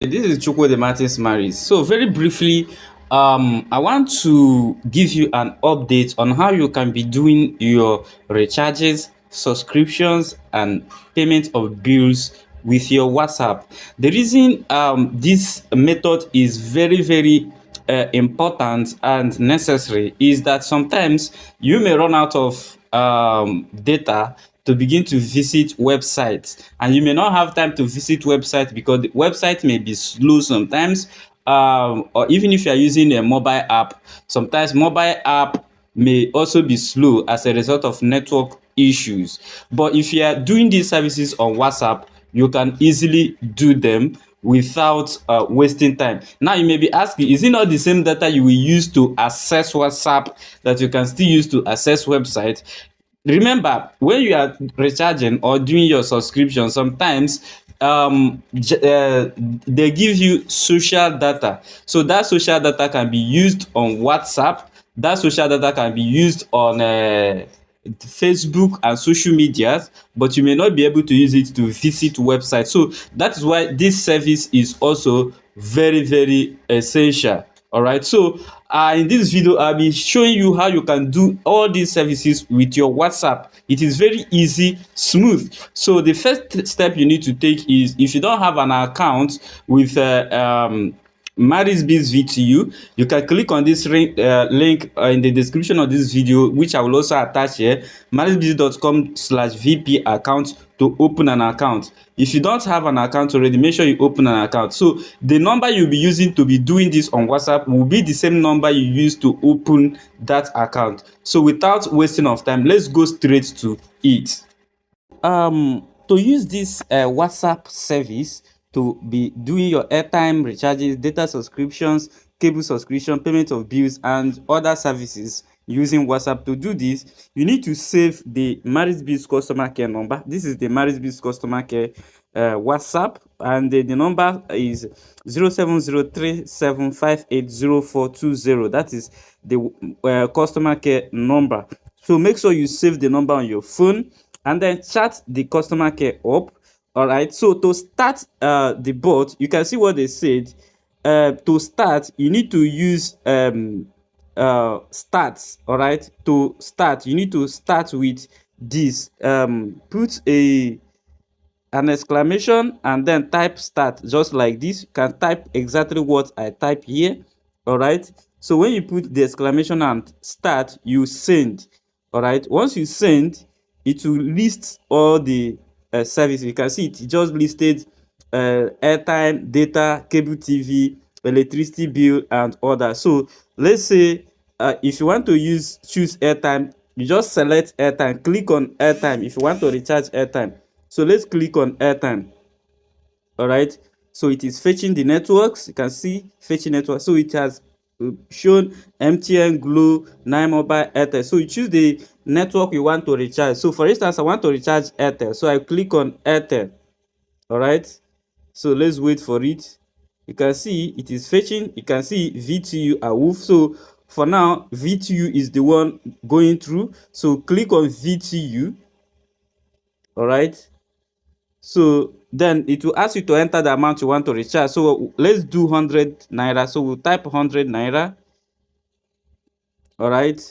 This is Chukwu the Martins Maris. So very briefly, I want to give you an update on how you can be doing your recharges, subscriptions, and payment of bills with your WhatsApp. The reason this method is very important and necessary is that sometimes you may run out of data to begin to visit websites, and you may not have time to visit website because the website may be slow sometimes, or even if you are using a mobile app, sometimes mobile app may also be slow as a result of network issues. But if you are doing these services on WhatsApp, you can easily do them without wasting time. Now you may be asking, is it not the same data you will use to access WhatsApp that you can still use to access website? Remember, when you are recharging or doing your subscription, sometimes they give you social data. So that social data can be used on WhatsApp. That social data can be used on Facebook and social medias, but you may not be able to use it to visit websites. So that is why this service is also very essential. All right, so in this video I'll be showing you how you can do all these services with your WhatsApp. It is very easy, smooth. So the first step you need to take is, if you don't have an account with Marisb's VTU, you can click on this link in the description of this video, which I will also attach here, marisbz.com/vp account, to open an account. If you don't have an account already, make sure you open an account. So the number you'll be using to be doing this on WhatsApp will be the same number you use to open that account. So without wasting of time, let's go straight to it. To use this WhatsApp service to be doing your airtime recharges, data subscriptions, cable subscription, payment of bills, and other services using WhatsApp. To do this, you need to save the Marisb's customer care number. This is the Marisb's customer care WhatsApp, and the number is 0703758040. That is the customer care number. So make sure you save the number on your phone and then chat the customer care up. All right, so to start the bot, you can see what they said. To start, you need to use stats. All right, to start, you need to start with this. Put an exclamation and then type start, just like this. You can type exactly what I type here. All right, so when you put the exclamation and start, you send. All right, once you send, it will list all the services. You can see it just listed airtime, data, cable TV, electricity bill, and others. So let's say if you want to choose airtime, you just select airtime, click on airtime if you want to recharge airtime. So let's click on airtime. All right, so it is fetching the networks. You can see fetching network. So it has shown MTN, Glo, Nine Mobile, Airtel. So you choose the network you want to recharge. So for instance, I want to recharge Airtel, so I click on Airtel. All right, so let's wait for it. You can see it is fetching. You can see VTU awoof. So for now, VTU is the one going through, so click on VTU. All right, so then it will ask you to enter the amount you want to recharge. So let's do 100 naira. So we'll type 100 naira. All right,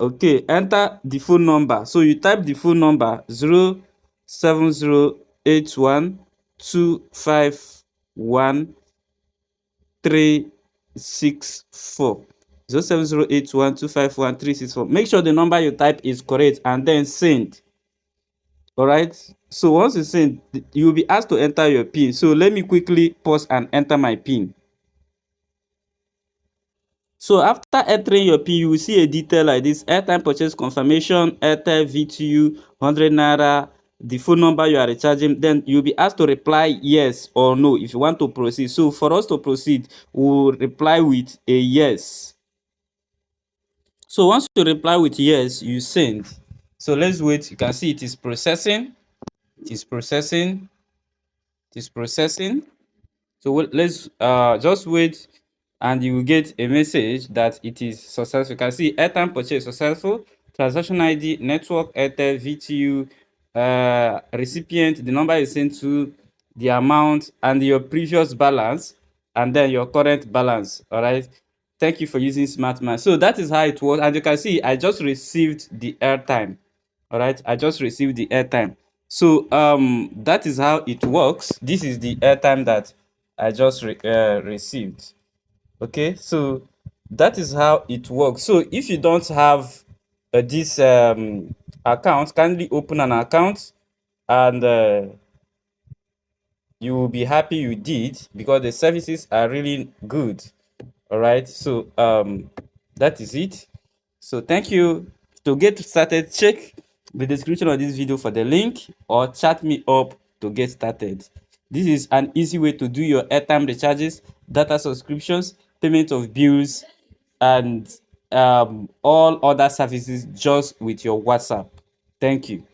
okay, enter the phone number. So you type the phone number 07081251364. 07081251364. Make sure the number you type is correct and then send. All right, so once you send, you will be asked to enter your pin. So let me quickly pause and enter my pin. So after entering your pin, you will see a detail like this: airtime purchase confirmation, Airtel VTU 100 naira, the phone number you are recharging. Then you'll be asked to reply yes or no if you want to proceed. So for us to proceed, we'll reply with a yes. So once you reply with yes, you send. So let's wait. You can see it is processing. It is processing. It is processing. So let's just wait, and you will get a message that it is successful. You can see airtime purchase successful, transaction ID, network, Airtel, VTU, recipient, the number is sent to, the amount and your previous balance and then your current balance. All right. Thank you for using SmartMan. So that is how it works. And you can see I just received the airtime. All right. I just received the airtime. So that is how it works. This is the airtime that I just received. Okay. So that is how it works. So if you don't have this account, kindly open an account and you will be happy you did because the services are really good. All right. So that is it. So thank you. To get started, check the description of this video for the link or chat me up to get started. This is an easy way to do your airtime recharges, data subscriptions, payment of bills, and all other services just with your WhatsApp. Thank you.